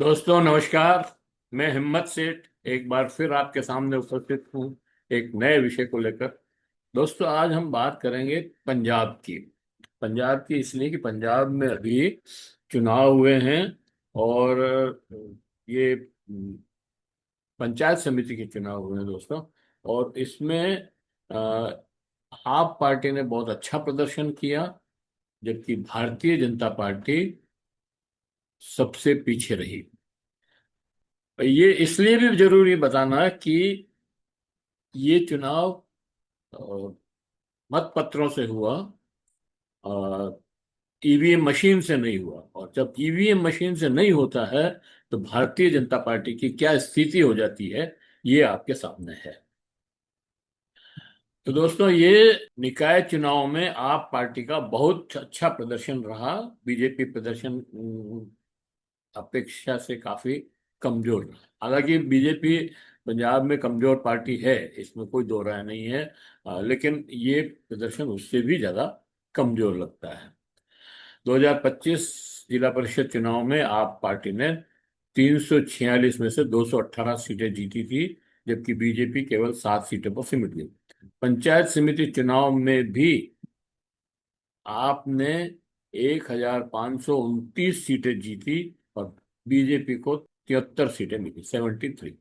दोस्तों नमस्कार। मैं हिम्मत सेठ एक बार फिर आपके सामने उपस्थित हूँ एक नए विषय को लेकर। दोस्तों आज हम बात करेंगे पंजाब की। पंजाब की इसलिए कि पंजाब में अभी चुनाव हुए हैं और ये पंचायत समिति के चुनाव हुए हैं दोस्तों। और इसमें अ, आप पार्टी ने बहुत अच्छा प्रदर्शन किया, जबकि भारतीय जनता पार्टी सबसे पीछे रही। ये इसलिए भी जरूरी बताना कि ये चुनाव अ, मत पत्रों से हुआ, ईवीएम मशीन से नहीं हुआ। और जब ईवीएम मशीन से नहीं होता है तो भारतीय जनता पार्टी की क्या स्थिति हो जाती है, ये आपके सामने है। तो दोस्तों ये निकाय चुनाव में आप पार्टी का बहुत अच्छा प्रदर्शन रहा। बीजेपी प्रदर्शन अपेक्षा से काफी कमजोर रहा। हालांकि बीजेपी पंजाब में कमजोर पार्टी है, इसमें कोई दो राय नहीं है, लेकिन ये प्रदर्शन उससे भी ज्यादा कमजोर लगता है। 2025 जिला परिषद चुनाव में आप पार्टी ने 346 में से 218 सीटें जीती थी, जबकि बीजेपी केवल 7 सीटों पर सिमट गई। पंचायत समिति चुनाव में भी आपने 1529 सीटें जीती और बीजेपी को 73 सीटें मिली, 73।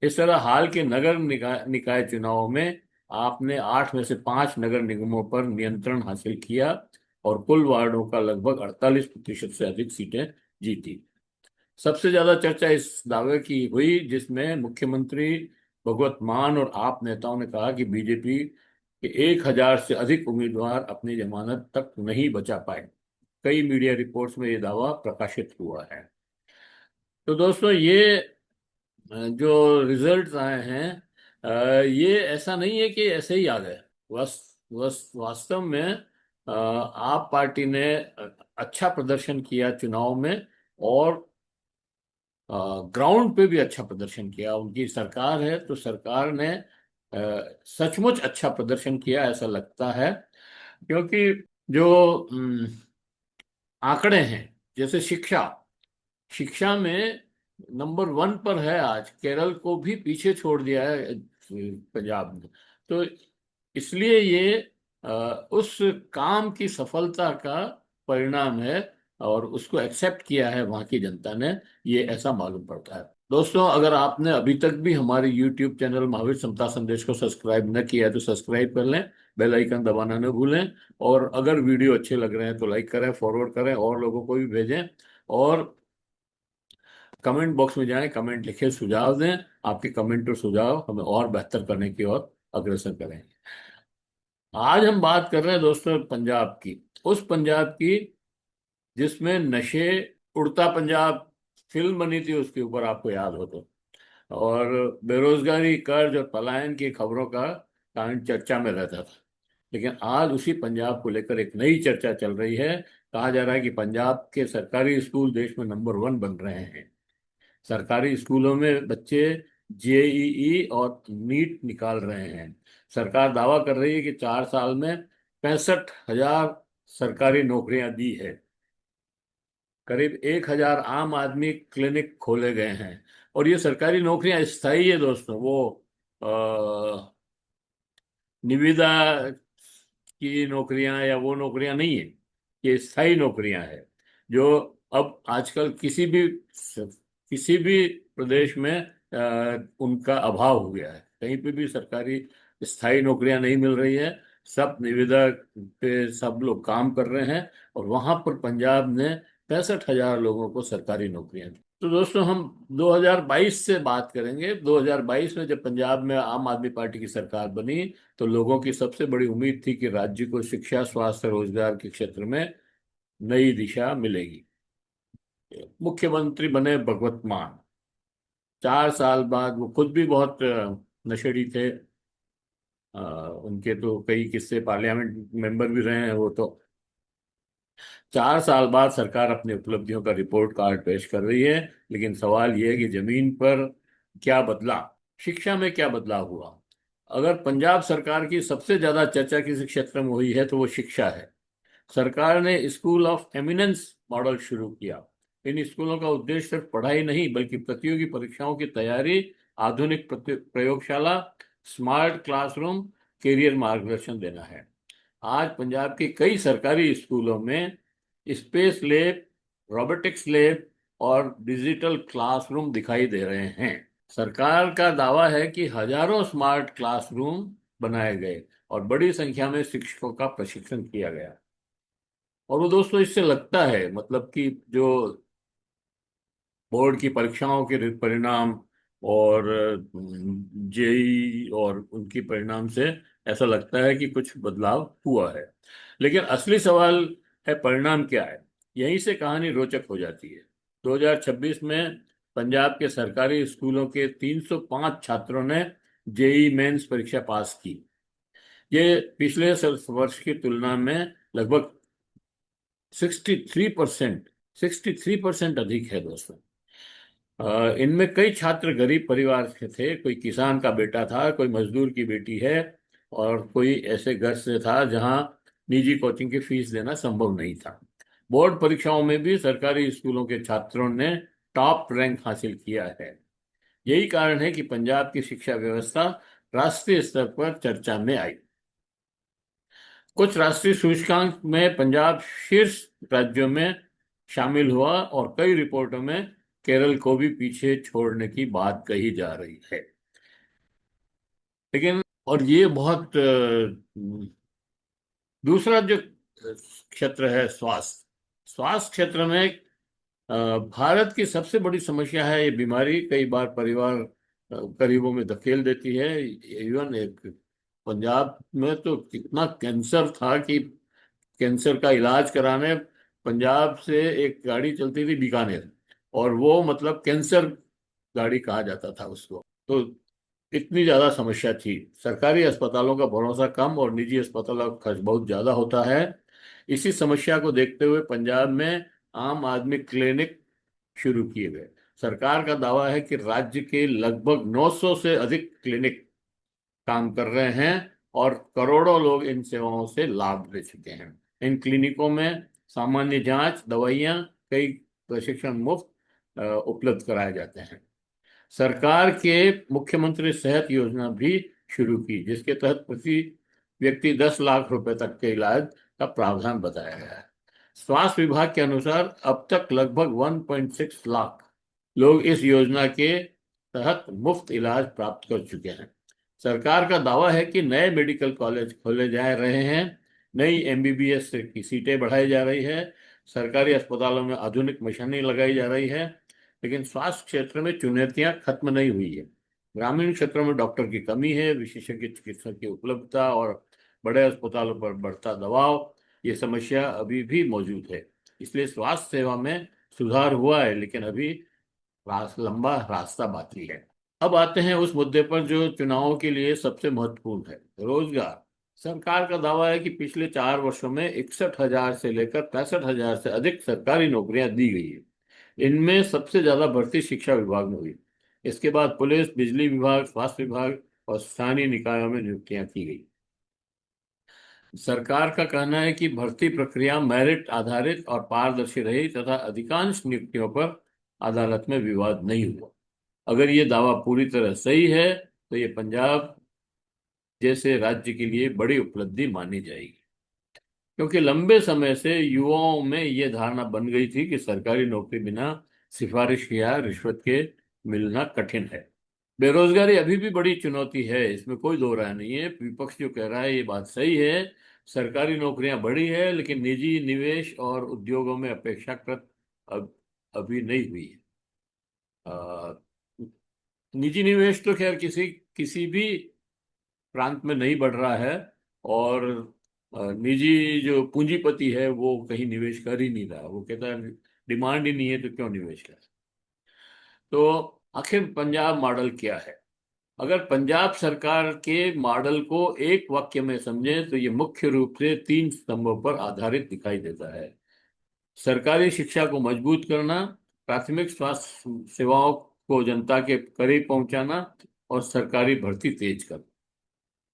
इस तरह हाल के नगर निकाय निकाय चुनाव में आपने 8 में से 5 नगर निगमों पर नियंत्रण हासिल किया और कुल वार्डों का लगभग 48% से अधिक सीटें जीती। सबसे ज्यादा चर्चा इस दावे की हुई जिसमें मुख्यमंत्री भगवत मान और आप नेताओं ने कहा कि बीजेपी के 1,000 से अधिक उम्मीदवार अपनी जमानत तक नहीं बचा पाए। कई मीडिया रिपोर्ट्स में यह दावा प्रकाशित हुआ है। तो दोस्तों ये जो रिजल्ट्स आए हैं, ये ऐसा नहीं है कि ऐसे ही आ गए। वास्तव में आप पार्टी ने अच्छा प्रदर्शन किया चुनाव में, और ग्राउंड पे भी अच्छा प्रदर्शन किया। उनकी सरकार है तो सरकार ने सचमुच अच्छा प्रदर्शन किया ऐसा लगता है। क्योंकि जो आंकड़े हैं, जैसे शिक्षा शिक्षा में नंबर 1 पर है आज, केरल को भी पीछे छोड़ दिया है पंजाब ने। तो इसलिए ये अ, उस काम की सफलता का परिणाम है और उसको एक्सेप्ट किया है वहां की जनता ने, ये ऐसा मालूम पड़ता है। दोस्तों अगर आपने अभी तक भी हमारे YouTube चैनल महावीर समता संदेश को सब्सक्राइब न किया है तो सब्सक्राइब कर लें, बेल आइकन दबाना न भूलें। और अगर वीडियो अच्छे लग रहे हैं तो लाइक करें, फॉरवर्ड करें और लोगों को भी भेजें। और कमेंट बॉक्स में जाएं, कमेंट लिखें, सुझाव दें। आपके कमेंट और सुझाव हमें और बेहतर करने की ओर अग्रसर करेंगे। आज हम बात कर रहे हैं दोस्तों पंजाब की, उस पंजाब की जिसमें नशे, उड़ता पंजाब फिल्म बनी थी, उसके ऊपर आपको याद हो तो। और बेरोजगारी, कर्ज और पलायन की खबरों का कारण चर्चा में रहता था। लेकिन आज उसी पंजाब को लेकर एक नई चर्चा चल रही है। कहा जा रहा है कि पंजाब के सरकारी स्कूल देश में नंबर 1 बन रहे हैं। सरकारी स्कूलों में बच्चे जेईई और नीट निकाल रहे हैं। सरकार दावा कर रही है कि 4 साल में 65,000 सरकारी नौकरियां दी है। करीब 1,000 आम आदमी क्लिनिक खोले गए हैं। और ये सरकारी नौकरियां स्थायी है दोस्तों, वो अ, निविदा की नौकरियां या वो नौकरियां नहीं है। ये स्थायी नौकरियां हैं जो अब आजकल किसी भी प्रदेश में उनका अभाव हो गया है। कहीं पे भी सरकारी स्थायी नौकरियां नहीं मिल रही है, सब निविदा पे सब लोग काम कर रहे हैं। और वहां पर पंजाब ने 65,000 लोगों को सरकारी नौकरियां दी। तो दोस्तों हम 2022 से बात करेंगे। 2022 में जब पंजाब में आम आदमी पार्टी की सरकार बनी तो लोगों की सबसे बड़ी उम्मीद थी कि राज्य को शिक्षा, स्वास्थ्य, रोजगार के क्षेत्र में नई दिशा मिलेगी। मुख्यमंत्री बने भगवत मान। 4 साल बाद वो खुद भी बहुत नशेड़ी थे। उनके तो कई किस्से, पार्लियामेंट मेंबर भी रहे हैं वो तो। 4 साल बाद सरकार अपनी उपलब्धियों का रिपोर्ट कार्ड पेश कर रही है। लेकिन सवाल यह है कि जमीन पर क्या बदला, शिक्षा में क्या बदलाव हुआ। अगर पंजाब सरकार की सबसे ज्यादा चर्चा किसी क्षेत्र में हुई है तो वो शिक्षा है। सरकार ने स्कूल ऑफ एमिनेंस मॉडल शुरू किया। इन स्कूलों का उद्देश्य सिर्फ पढ़ाई नहीं बल्कि प्रतियोगी परीक्षाओं की तैयारी, आधुनिक प्रयोगशाला, स्मार्ट क्लासरूम, कैरियर मार्गदर्शन देना है। आज पंजाब के कई सरकारी स्कूलों में स्पेस लैब, रोबोटिक्स लैब और डिजिटल क्लासरूम दिखाई दे रहे हैं। सरकार का दावा है कि हजारों स्मार्ट क्लासरूम बनाए गए और बड़ी संख्या में शिक्षकों का प्रशिक्षण किया गया। और वो दोस्तों, इससे लगता है मतलब कि जो बोर्ड की परीक्षाओं के परिणाम और जेई और उनकी परिणाम से ऐसा लगता है कि कुछ बदलाव हुआ है। लेकिन असली सवाल है, परिणाम क्या है? यहीं से कहानी रोचक हो जाती है। 2026 में पंजाब के सरकारी स्कूलों के 305 छात्रों ने जेई मेंस परीक्षा पास की। ये पिछले वर्ष की तुलना में लगभग 63% 63% अधिक है दोस्तों। इनमें कई छात्र गरीब परिवार के थे। कोई किसान का बेटा था, कोई मजदूर की बेटी है, और कोई ऐसे घर से था जहां निजी कोचिंग की फीस देना संभव नहीं था। बोर्ड परीक्षाओं में भी सरकारी स्कूलों के छात्रों ने टॉप रैंक हासिल किया है। यही कारण है कि पंजाब की शिक्षा व्यवस्था राष्ट्रीय स्तर पर चर्चा में आई। कुछ राष्ट्रीय सूचकांक में पंजाब शीर्ष राज्यों में शामिल हुआ और कई रिपोर्टों में केरल को भी पीछे छोड़ने की बात कही जा रही है। लेकिन और ये बहुत दूसरा जो क्षेत्र है, स्वास्थ्य। स्वास्थ्य क्षेत्र में भारत की सबसे बड़ी समस्या है ये बीमारी। कई बार परिवार गरीबों में धकेल देती है। इवन एक पंजाब में तो कितना कैंसर था कि कैंसर का इलाज कराने पंजाब से एक गाड़ी चलती थी बीकानेर, और वो मतलब कैंसर गाड़ी कहा जाता था उसको। तो इतनी ज्यादा समस्या थी। सरकारी अस्पतालों का भरोसा कम और निजी अस्पतालों का खर्च बहुत ज्यादा होता है। इसी समस्या को देखते हुए पंजाब में आम आदमी क्लिनिक शुरू किए गए। सरकार का दावा है कि राज्य के लगभग 900 से अधिक क्लिनिक काम कर रहे हैं और करोड़ों लोग इन सेवाओं से लाभ ले चुके हैं। इन क्लिनिकों में सामान्य जांच, दवाइयां, कई प्रशिक्षण मुफ्त उपलब्ध कराए जाते हैं। सरकार के मुख्यमंत्री सेहत योजना भी शुरू की, जिसके तहत प्रति व्यक्ति 10 लाख रुपए तक के इलाज का प्रावधान बताया गया है। स्वास्थ्य विभाग के अनुसार अब तक लगभग 1.6 लाख लोग इस योजना के तहत मुफ्त इलाज प्राप्त कर चुके हैं। सरकार का दावा है कि नए मेडिकल कॉलेज खोले जा रहे हैं, नई एमबीबीएस की सीटें बढ़ाई जा रही है, सरकारी अस्पतालों में आधुनिक मशीनें लगाई जा रही है। लेकिन स्वास्थ्य क्षेत्र में चुनौतियां खत्म नहीं हुई है। ग्रामीण क्षेत्रों में डॉक्टर की कमी है, विशेषज्ञ चिकित्सक की उपलब्धता और बड़े अस्पतालों पर बढ़ता दबाव, ये समस्या अभी भी मौजूद है। इसलिए स्वास्थ्य सेवा में सुधार हुआ है, लेकिन अभी लंबा रास्ता बाकी है। अब आते हैं उस मुद्दे पर जो चुनावों के लिए सबसे महत्वपूर्ण है, रोजगार। सरकार का दावा है कि पिछले 4 वर्षों में 61,000 से लेकर 65,000 से अधिक सरकारी नौकरियां दी गई है। इनमें सबसे ज्यादा भर्ती शिक्षा विभाग में हुई। इसके बाद पुलिस, बिजली विभाग, स्वास्थ्य विभाग और स्थानीय निकायों में नियुक्तियां की गई। सरकार का कहना है कि भर्ती प्रक्रिया मेरिट आधारित और पारदर्शी रही तथा अधिकांश नियुक्तियों पर अदालत में विवाद नहीं हुआ। अगर ये दावा पूरी तरह सही है तो ये पंजाब जैसे राज्य के लिए बड़ी उपलब्धि मानी जाएगी, क्योंकि लंबे समय से युवाओं में ये धारणा बन गई थी कि सरकारी नौकरी बिना सिफारिश या रिश्वत के मिलना कठिन है। बेरोजगारी अभी भी बड़ी चुनौती है, इसमें कोई दो राय नहीं है। विपक्ष जो कह रहा है ये बात सही है। सरकारी नौकरियां बढ़ी है, लेकिन निजी निवेश और उद्योगों में अपेक्षाकृत अभी नहीं हुई है। अ, निजी निवेश तो खैर किसी किसी भी प्रांत में नहीं बढ़ रहा है, और निजी जो पूंजीपति है वो कहीं निवेश कर ही नहीं रहा। वो कहता है डिमांड ही नहीं है तो क्यों निवेश कर। तो आखिर पंजाब मॉडल क्या है? अगर पंजाब सरकार के मॉडल को एक वाक्य में समझे तो ये मुख्य रूप से 3 स्तंभों पर आधारित दिखाई देता है। सरकारी शिक्षा को मजबूत करना, प्राथमिक स्वास्थ्य सेवाओं को जनता के करीब पहुंचाना और सरकारी भर्ती तेज करना।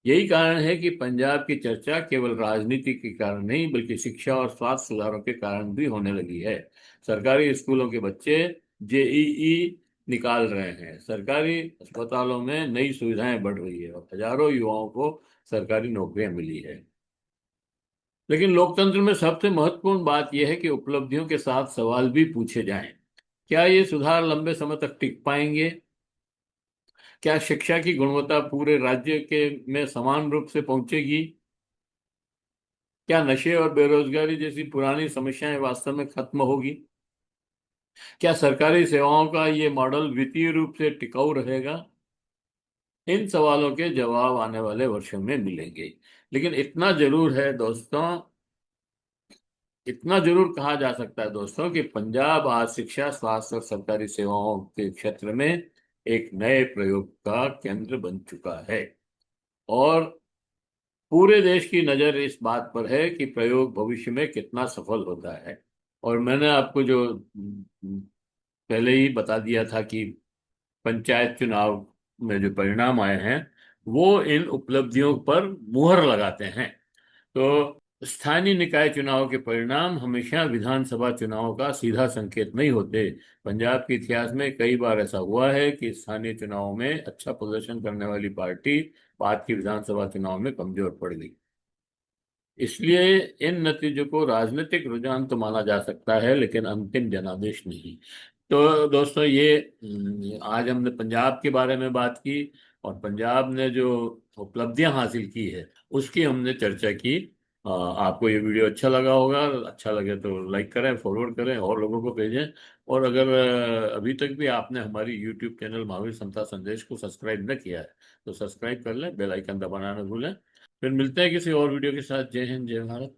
यही कारण है कि पंजाब की चर्चा केवल राजनीति के कारण नहीं बल्कि शिक्षा और स्वास्थ्य सुधारों के कारण भी होने लगी है। सरकारी स्कूलों के बच्चे जेईई निकाल रहे हैं, सरकारी अस्पतालों में नई सुविधाएं बढ़ रही है और हजारों युवाओं को सरकारी नौकरियां मिली है। लेकिन लोकतंत्र में सबसे महत्वपूर्ण बात यह है कि उपलब्धियों के साथ सवाल भी पूछे जाएं। क्या ये सुधार लंबे समय तक टिक पाएंगे? क्या शिक्षा की गुणवत्ता पूरे राज्य के में समान रूप से पहुंचेगी? क्या नशे और बेरोजगारी जैसी पुरानी समस्याएं वास्तव में खत्म होगी? क्या सरकारी सेवाओं का ये मॉडल वित्तीय रूप से टिकाऊ रहेगा? इन सवालों के जवाब आने वाले वर्षों में मिलेंगे। लेकिन इतना जरूर है दोस्तों, इतना जरूर कहा जा सकता है दोस्तों कि पंजाब आज शिक्षा, स्वास्थ्य और सरकारी सेवाओं के क्षेत्र में एक नए प्रयोग का केंद्र बन चुका है। और पूरे देश की नजर इस बात पर है कि प्रयोग भविष्य में कितना सफल होता है। और मैंने आपको जो पहले ही बता दिया था कि पंचायत चुनाव में जो परिणाम आए हैं वो इन उपलब्धियों पर मुहर लगाते हैं। तो स्थानीय निकाय चुनाव के परिणाम हमेशा विधानसभा चुनाव का सीधा संकेत नहीं होते। पंजाब के इतिहास में कई बार ऐसा हुआ है कि स्थानीय चुनाव में अच्छा प्रदर्शन करने वाली पार्टी बाद की विधानसभा चुनाव में कमजोर पड़ गई। इसलिए इन नतीजों को राजनीतिक रुझान तो माना जा सकता है लेकिन अंतिम जनादेश नहीं। तो दोस्तों ये आज हमने पंजाब के बारे में बात की और पंजाब ने जो उपलब्धियां हासिल की है उसकी हमने चर्चा की। आपको ये वीडियो अच्छा लगा होगा, अच्छा लगे तो लाइक करें, फॉरवर्ड करें और लोगों को भेजें। और अगर अभी तक भी आपने हमारी यूट्यूब चैनल महावीर समता संदेश को सब्सक्राइब न किया है तो सब्सक्राइब कर लें, बेल आइकन दबाना न भूलें। फिर मिलते हैं किसी और वीडियो के साथ। जय हिंद, जय भारत।